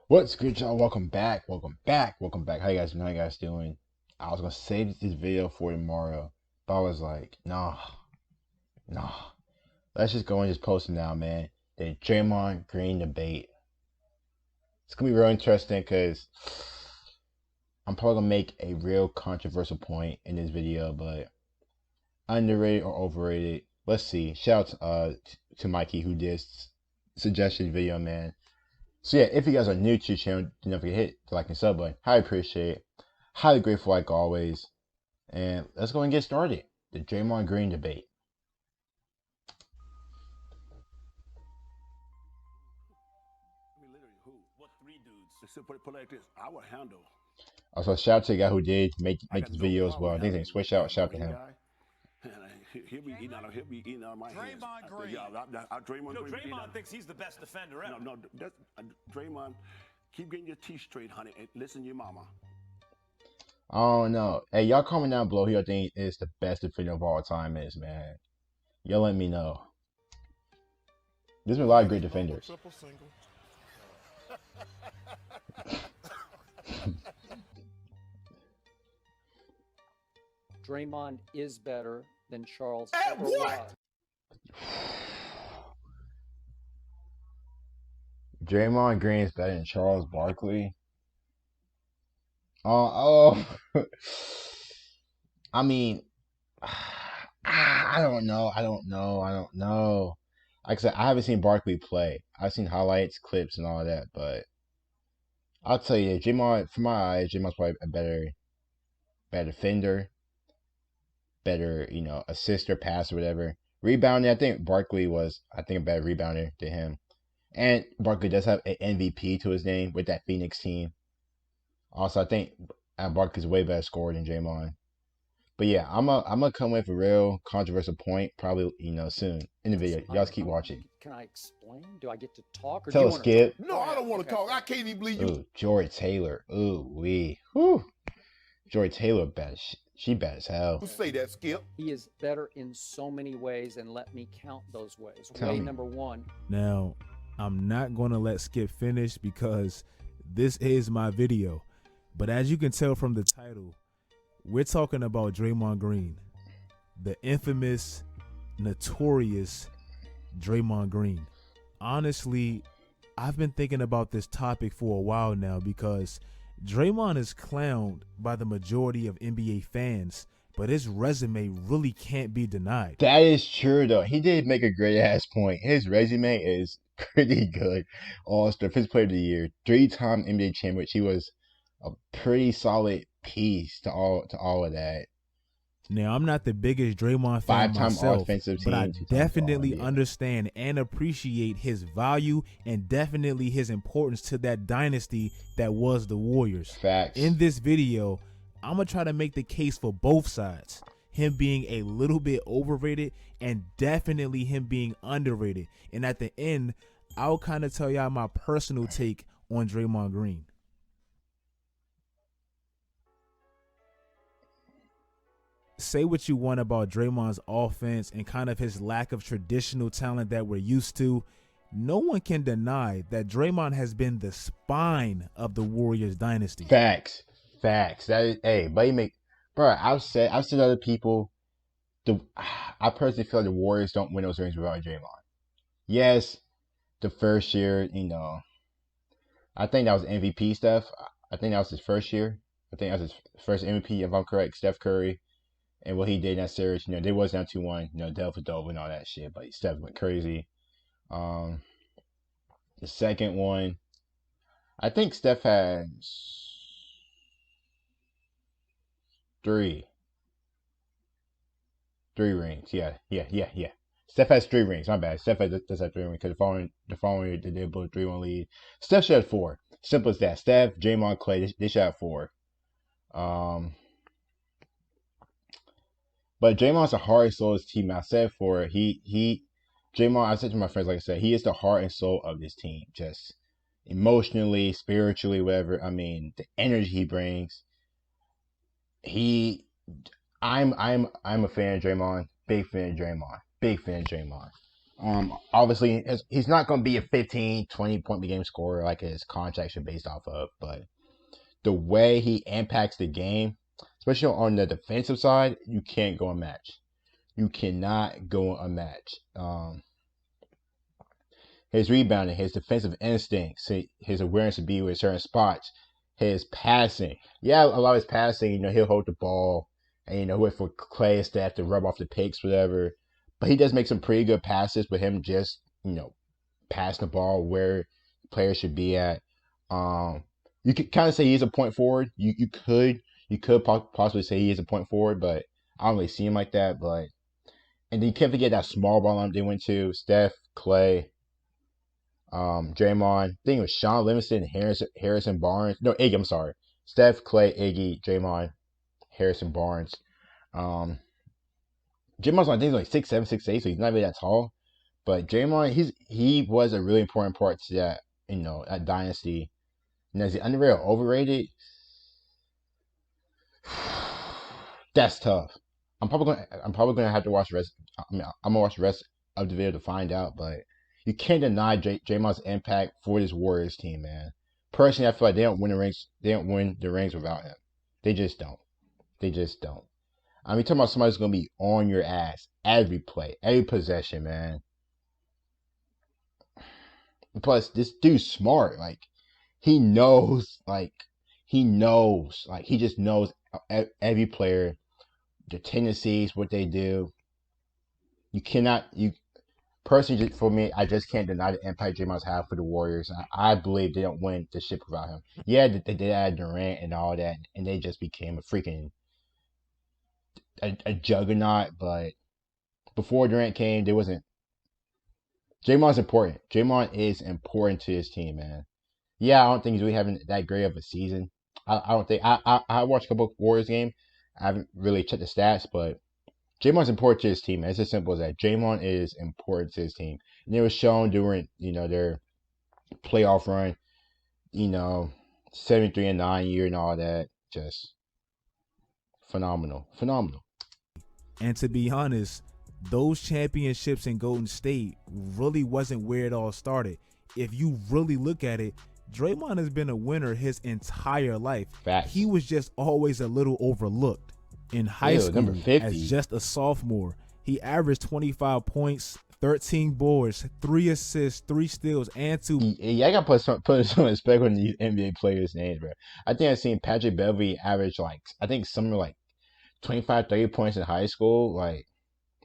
What's good, y'all? Welcome back. Welcome back. Welcome back. How you guys doing? How you guys doing? I was gonna save this video for tomorrow, but I was like, nah. Let's just go and just post it now, man. The Draymond Green debate. It's gonna be real interesting because I'm probably gonna make a real controversial point in this video, but underrated or overrated? Let's see. Shout out to Mikey who did suggestion video, man. So yeah, if you guys are new to the channel, do not forget to hit the like and sub button. Highly appreciate it. Highly grateful like always. And let's go and get started. The Draymond Green debate. Literally, who? What three dudes? Let's put it like this. I would handle. Also, shout out to the guy who did make this video as well. I think they switch out. Shout out to him. He'll be eating out of my hands. Draymondgreen. Draymond thinks he's the best defender ever. No, that's Draymond. Keep getting your teeth straight, honey, and listen to your mama. Oh no. Hey, y'all comment down below who y'all think is the best defender of all time is, man. Y'all let me know. There's been a lot of great defenders. Triple single. Draymond is better than Charles At ever what? was. Draymond Green is better than Charles Barkley. I mean, I don't know. Like I said, I haven't seen Barkley play. I've seen highlights, clips, and all that, but I'll tell you, Draymond, from my eyes, Draymond's probably a better defender, better, assister, passer, whatever. Rebounding, I think Barkley was, a better rebounder than him. And Barkley does have an MVP to his name with that Phoenix team. Also, I think Barkley's a way better scorer than Draymond. But yeah, I'm gonna come with a real controversial point, probably soon in the video. Y'all just keep watching. Can I explain? Do I get to talk? Or Tell do us, you want Skip. to No, I don't want to talk. I can't even believe you. Ooh, Joy Taylor. Ooh, whew. Joy Taylor bad. She bad as hell. Who say that, Skip? He is better in so many ways, and let me count those ways. Tell Way me. number one. Now, I'm not going to let Skip finish because this is my video. But as you can tell from the title, we're talking about Draymond Green, the infamous, notorious Draymond Green. Honestly, I've been thinking about this topic for a while now because Draymond is clowned by the majority of NBA fans, but his resume really can't be denied. That is true, though. He did make a great ass point. His resume is pretty good. All-Star, Fifth Player of the Year, 3-time NBA champion, which he was a pretty solid piece to all of that. Now, I'm not the biggest Draymond fan 5-time myself, All-Defensive but I Team, 2-time definitely All-NBA. understand and appreciate his value and definitely his importance to that dynasty that was the Warriors. Facts. In this video, I'm going to try to make the case for both sides. Him being a little bit overrated and definitely him being underrated. And at the end, I'll kind of tell y'all my personal take on Draymond Green. Say what you want about Draymond's offense and kind of his lack of traditional talent that we're used to. No one can deny that Draymond has been the spine of the Warriors dynasty. Facts. That is, hey, bro, I've said to other people, I personally feel like the Warriors don't win those rings without Draymond. Yes, the first year, I think that was MVP stuff. I think that was his first year. I think that was his first MVP, if I'm correct, Steph Curry. And what he did in that series, they was down 2-1, Delta Dove and all that shit, but Steph went crazy. The second one, I think Steph has 3 rings. Yeah. Steph has 3 rings. My bad. Steph does have 3 rings because the following year they did both 3-1 lead. Steph should have 4. Simple as that. Steph, Draymond, Clay, they should have 4. But Draymond's the heart and soul of his team. I said for it, Draymond, I said to my friends, like I said, he is the heart and soul of this team. Just emotionally, spiritually, whatever. I mean, the energy he brings. I'm a fan of Draymond. Big fan of Draymond. Obviously, he's not going to be a 15, 20-point per game scorer like his contracts are based off of, but the way he impacts the game, especially on the defensive side, you can't go unmatched. You cannot go unmatched. His rebounding, his defensive instincts, his awareness to be with certain spots, his passing. Yeah, a lot of his passing, he'll hold the ball and, wait for Clay and Steph to rub off the picks, whatever. But he does make some pretty good passes with him just, passing the ball where players should be at. You could kind of say he's a point forward. You could possibly say he is a point forward, but I don't really see him like that. And then you can't forget that small ball they went to Steph, Clay, Draymond. I think it was Sean Livingston, Harrison Barnes. No, Iggy. I'm sorry. Steph, Clay, Iggy, Draymond, Harrison Barnes. Draymond's I think he's like 6'7", 6'8", so he's not really that tall. But Draymond, he was a really important part to that, that dynasty. And is he underrated or overrated? That's tough. I'm probably gonna have to watch the rest. I'm gonna watch the rest of the video to find out. But you can't deny Draymond's impact for this Warriors team, man. Personally, I feel like they don't win the rings. They don't win the rings without him. They just don't. I mean, talking about somebody who's gonna be on your ass every play, every possession, man. Plus, this dude's smart. He just knows every player, their tendencies, what they do. Personally, for me, I just can't deny the impact Draymond's had for the Warriors. I believe they don't win the ship without him. Yeah, they did add Durant and all that, and they just became a freaking a juggernaut. But before Durant came, there wasn't. Draymond's important. Draymond is important to his team, man. Yeah, I don't think he's really having that great of a season. I don't think I watched a couple of Warriors games. I haven't really checked the stats, but Draymond's important to his team, man. It's as simple as that. Draymond is important to his team. And it was shown during, their playoff run, 73-9 year and all that. Just phenomenal. And to be honest, those championships in Golden State really wasn't where it all started. If you really look at it, Draymond has been a winner his entire life. Facts. He was just always a little overlooked. In high school, number 50. as just a sophomore, he averaged 25 points, 13 boards, 3 assists, 3 steals, and 2. Yeah, I gotta put some respect on these NBA players' names, bro. I think I've seen Patrick Beverley average something like 25, 30 points in high school.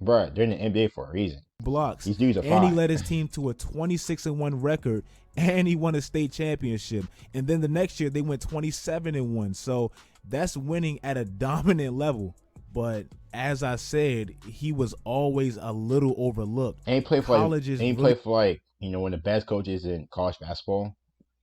Bro, they're in the NBA for a reason. Blocks. These dudes are and fine. He led his team to a 26-1 record, and he won a state championship. And then the next year they went 27-1. So that's winning at a dominant level. But as I said, he was always a little overlooked. And he played for one of the best coaches in college basketball,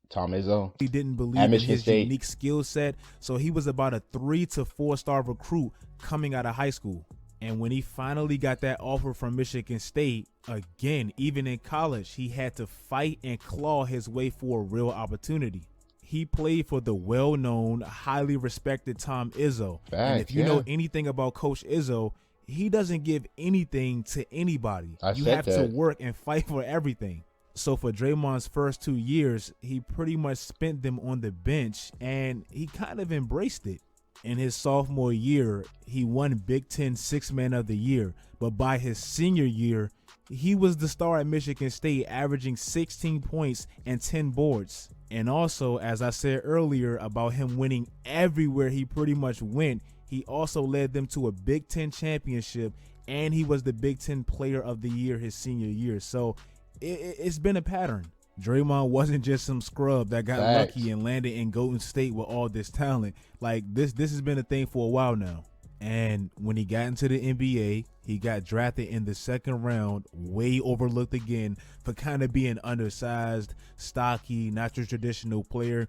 Tom Izzo. He didn't believe in his unique skill set, so he was about a 3 to 4 star recruit coming out of high school. And when he finally got that offer from Michigan State, again, even in college, he had to fight and claw his way for a real opportunity. He played for the well-known, highly respected Tom Izzo. And if you know anything about Coach Izzo, he doesn't give anything to anybody. You have to work and fight for everything. So for Draymond's first 2 years, he pretty much spent them on the bench, and he kind of embraced it. In his sophomore year, he won Big Ten Sixth Man of the Year, but by his senior year, he was the star at Michigan State, averaging 16 points and 10 boards. And also, as I said earlier about him winning everywhere he pretty much went, he also led them to a Big Ten championship, and he was the Big Ten Player of the Year his senior year. So it's been a pattern. Draymond wasn't just some scrub that got lucky and landed in Golden State with all this talent. This has been a thing for a while now. And when he got into the NBA, he got drafted in the second round, way overlooked again for kind of being undersized, stocky, not your traditional player.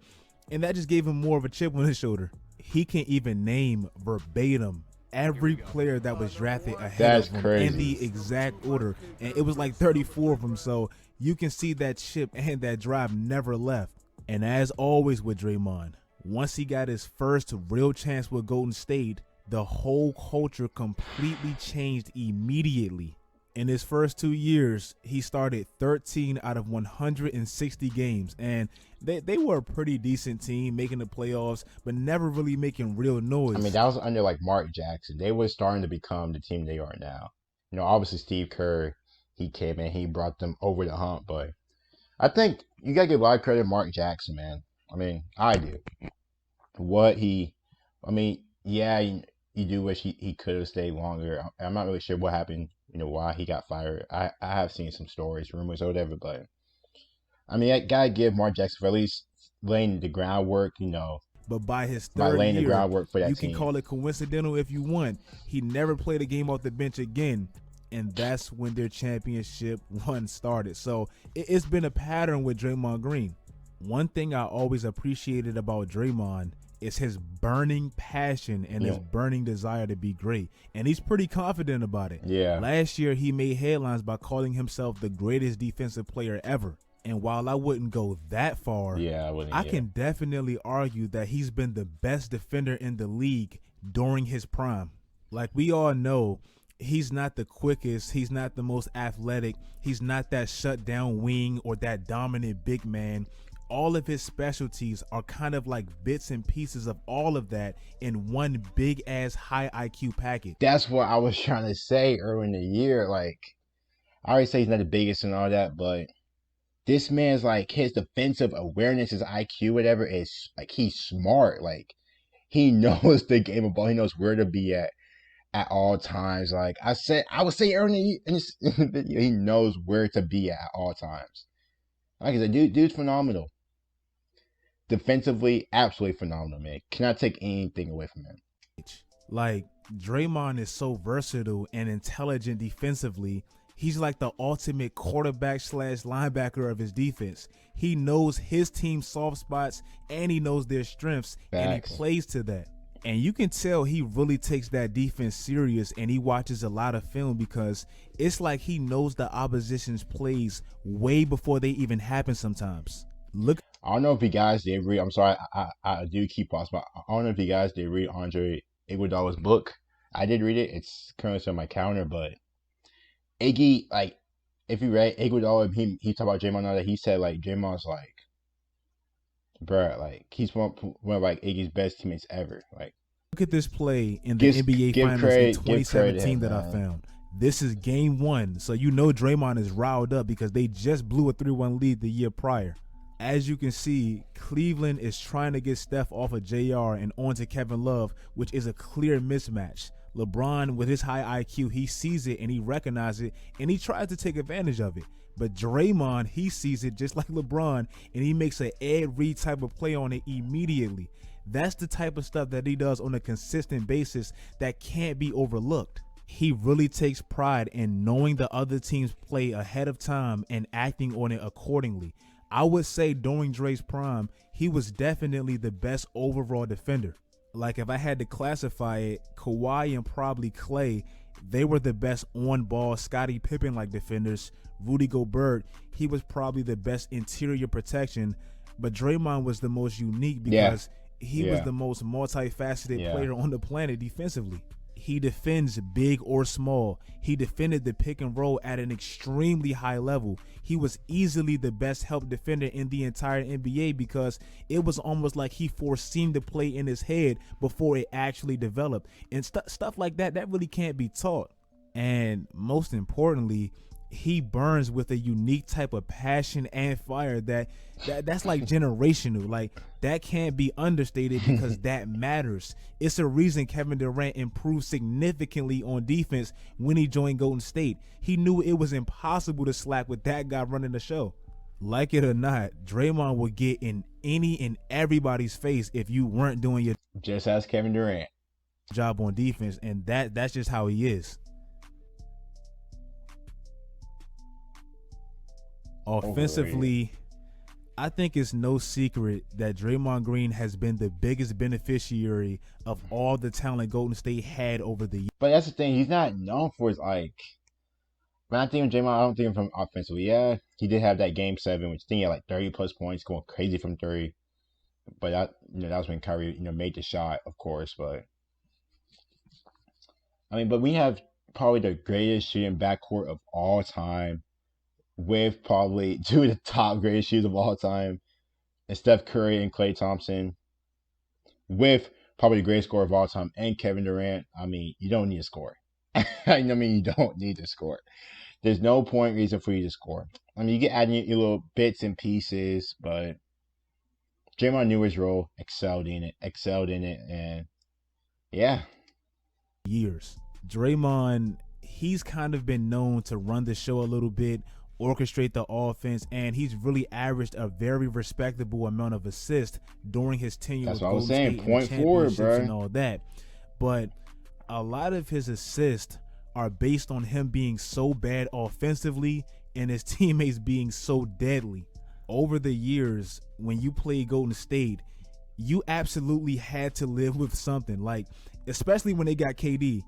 And that just gave him more of a chip on his shoulder. He can even name verbatim every player that was drafted ahead of him in the exact order. And it was like 34 of them. So you can see that chip and that drive never left. And as always with Draymond, once he got his first real chance with Golden State, the whole culture completely changed immediately. In his first 2 years, he started 13 out of 160 games, and they were a pretty decent team, making the playoffs, but never really making real noise. I mean, that was under like Mark Jackson. They were starting to become the team they are now. You know, obviously Steve Kerr, he came in, he brought them over the hump, but I think you gotta give a lot of credit to Mark Jackson, man. I mean, I do. Yeah, you do wish he could have stayed longer. I'm not really sure what happened, you know, why he got fired. I have seen some stories, rumors, or whatever, but I mean, I gotta give Mark Jackson for at least laying the groundwork, you know. But by his By third laying the year, groundwork for that you team. can call it coincidental if you want. He never played a game off the bench again, and that's when their championship run started. So it's been a pattern with Draymond Green. One thing I always appreciated about Draymond is his burning passion and his burning desire to be great. And he's pretty confident about it. Yeah. Last year, he made headlines by calling himself the greatest defensive player ever. And while I wouldn't go that far, I can definitely argue that he's been the best defender in the league during his prime. Like we all know, he's not the quickest, he's not the most athletic, he's not that shutdown wing or that dominant big man. All of his specialties are kind of like bits and pieces of all of that in one big ass high IQ package. That's what I was trying to say earlier in the year. Like, I already say he's not the biggest and all that, but this man's like his defensive awareness, his IQ, whatever, is like he's smart. Like, he knows the game of ball. He knows where to be at all times. Like I was saying earlier in this video, he knows where to be at all times. Like I said, dude's phenomenal. Defensively, absolutely phenomenal, man. Cannot take anything away from him. Like, Draymond is so versatile and intelligent defensively. He's like the ultimate quarterback / linebacker of his defense. He knows his team's soft spots and he knows their strengths. Facts. And he plays to that. And you can tell he really takes that defense serious, and he watches a lot of film because it's like he knows the opposition's plays way before they even happen sometimes. Look. I don't know if you guys did read, I'm sorry, I do keep pausing, but I don't know if you guys did read Andre Iguodala's book. I did read it. It's currently on my counter, but Iggy, like, if you read Iguodala, he talked about Draymond and that, he said, like, Draymond's like, bruh, like, he's one of like Iggy's best teammates ever. Like, look at this play in the NBA Finals in 2017 that I found. This is game 1, so you know Draymond is riled up because they just blew a 3-1 lead the year prior. As you can see, Cleveland is trying to get Steph off of JR and onto Kevin Love, which is a clear mismatch. LeBron, with his high IQ, he sees it and he recognizes it and he tries to take advantage of it. But Draymond, he sees it just like LeBron and he makes an Ed Reed type of play on it immediately. That's the type of stuff that he does on a consistent basis that can't be overlooked. He really takes pride in knowing the other team's play ahead of time and acting on it accordingly. I would say during Dre's prime, he was definitely the best overall defender. Like, if I had to classify it, Kawhi and probably Klay, they were the best on-ball Scottie Pippen-like defenders. Rudy Gobert, he was probably the best interior protection. But Draymond was the most unique because he was the most multifaceted player on the planet defensively. He defends big or small. He defended the pick and roll at an extremely high level. He was easily the best help defender in the entire NBA because it was almost like he foreseen the play in his head before it actually developed. And stuff like that really can't be taught. And most importantly, he burns with a unique type of passion and fire that's like generational. Like, that can't be understated because that matters. It's a reason Kevin Durant improved significantly on defense when he joined Golden State. He knew it was impossible to slack with that guy running the show. Like it or not, Draymond would get in any and everybody's face if you weren't doing your just as Kevin Durant job on defense, and that's just how he is. Offensively, I think it's no secret that Draymond Green has been the biggest beneficiary of all the talent Golden State had over the years. But that's the thing, he's not known for his, like, when I think of Draymond, I don't think of him offensively. Yeah, he did have that game 7, which I think he had like 30 plus points, going crazy from 30. But that was when Kyrie, made the shot, of course. But I mean, but we have probably the greatest shooting backcourt of all time, with probably two of the top greatest shooters of all time, and Steph Curry and Klay Thompson, with probably the greatest scorer of all time, and Kevin Durant. I mean, you don't need to score. I mean, you don't need to score. There's no point reason for you to score. I mean, you get adding your little bits and pieces, but Draymond knew his role, excelled in it, and yeah. Years. Draymond, he's kind of been known to run the show a little bit, orchestrate the offense, and he's really averaged a very respectable amount of assists during his tenure. That's with what I was Golden saying. State Point and the forward, championships bro. and all that. But a lot of his assists are based on him being so bad offensively and his teammates being so deadly. Over the years, when you played Golden State, you absolutely had to live with something. Like, especially when they got KD,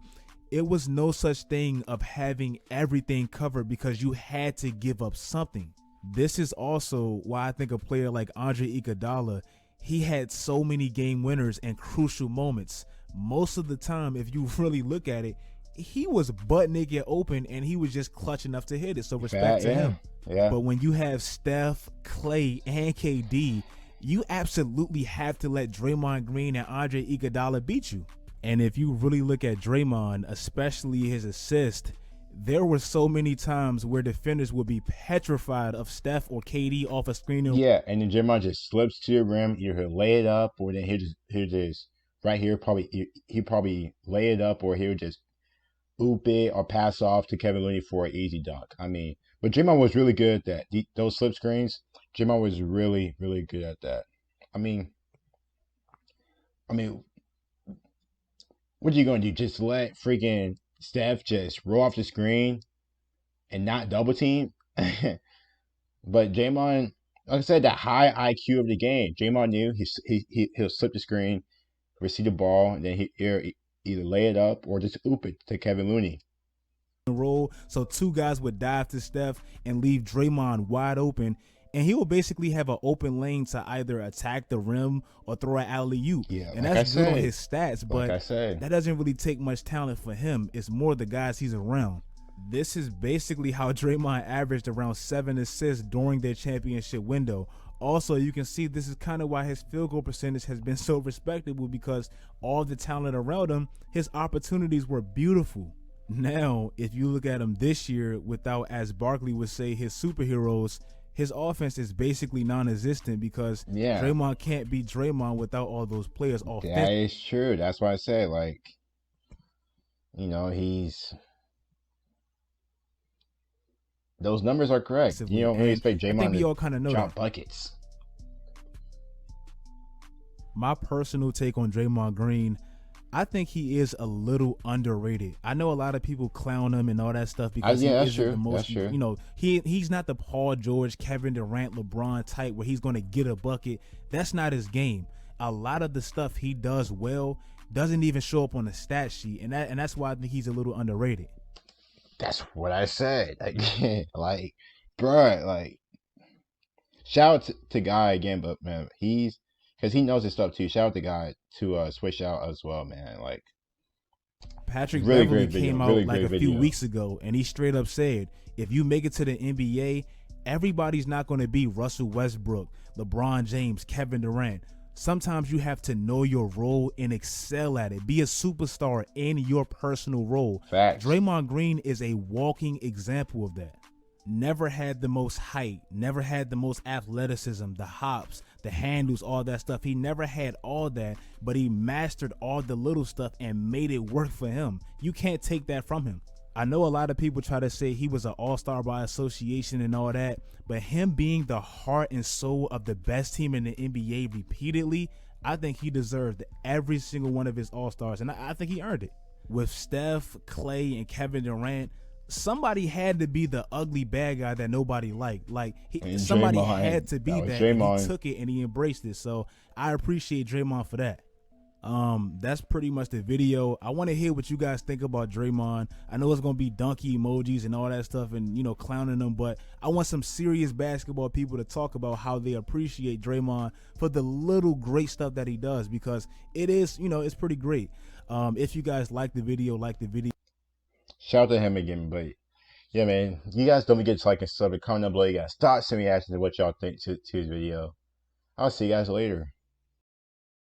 it was no such thing of having everything covered because you had to give up something. This is also why I think a player like Andre Iguodala, he had so many game winners and crucial moments. Most of the time, if you really look at it, he was butt naked open and he was just clutch enough to hit it. So respect to him. Yeah. But when you have Steph, Klay, and KD, you absolutely have to let Draymond Green and Andre Iguodala beat you. And if you really look at Draymond, especially his assist, there were so many times where defenders would be petrified of Steph or KD off a screen. Yeah, and then Draymond just slips to the rim. Either he'll lay it up, or then he'll just right here he probably lay it up, or he'll just oop it or pass off to Kevin Looney for an easy dunk. I mean, but Draymond was really good at that. Those slip screens, Draymond was really, really good at that. I mean, what are you going to do? Just let freaking Steph just roll off the screen and not double team? But Draymond, like I said, that high IQ of the game. Draymond knew he'll slip the screen, receive the ball, and then he'll either lay it up or just oop it to Kevin Looney. Roll, so two guys would dive to Steph and leave Draymond wide open, and he will basically have an open lane to either attack the rim or throw an alley-oop. Yeah, and like that's I good on said. his stats, but Like I said. that doesn't really take much talent for him. It's more the guys he's around. This is basically how Draymond averaged around 7 assists during their championship window. Also, you can see this is kind of why his field goal percentage has been so respectable, because all the talent around him, his opportunities were beautiful. Now, if you look at him this year without, as Barkley would say, his superheroes, his offense is basically non-existent because Draymond can't be Draymond without all those players off. That is true. That's why I say, like, those numbers are correct. You don't really expect Draymond we all kind of know drop buckets. My personal take on Draymond Green, I think he is a little underrated. I know a lot of people clown him and all that stuff because he isn't the most, he's not the Paul George, Kevin Durant, LeBron type where he's going to get a bucket. That's not his game. A lot of the stuff he does well doesn't even show up on the stat sheet, and that's why I think he's a little underrated. That's what I said. Like, bruh, like, shout out to Guy again, but man, because he knows his stuff too. Shout out to Guy to switch out as well, man. Like, Patrick Beverley came out like a few weeks ago, and he straight up said, if you make it to the NBA, everybody's not going to be Russell Westbrook, LeBron James, Kevin Durant. Sometimes you have to know your role and excel at it. Be a superstar in your personal role. Facts. Draymond Green is a walking example of that. Never had the most height, never had the most athleticism, the hops, the handles, all that stuff. He never had all that, but he mastered all the little stuff and made it work for him. You can't take that from him. I know a lot of people try to say he was an all-star by association and all that, but him being the heart and soul of the best team in the NBA repeatedly, I think he deserved every single one of his all-stars, and I think he earned it. With Steph, Klay, and Kevin Durant, somebody had to be the ugly bad guy that nobody liked. Somebody had to be that. And he took it and he embraced it. So I appreciate Draymond for that. That's pretty much the video. I want to hear what you guys think about Draymond. I know it's gonna be donkey emojis and all that stuff and clowning them, but I want some serious basketball people to talk about how they appreciate Draymond for the little great stuff that he does, because it is, it's pretty great. If you guys like the video, Shout out to him again, but yeah, man, you guys don't forget to like and sub and comment down below. You guys thoughts and reactions to what y'all think to his video. I'll see you guys later.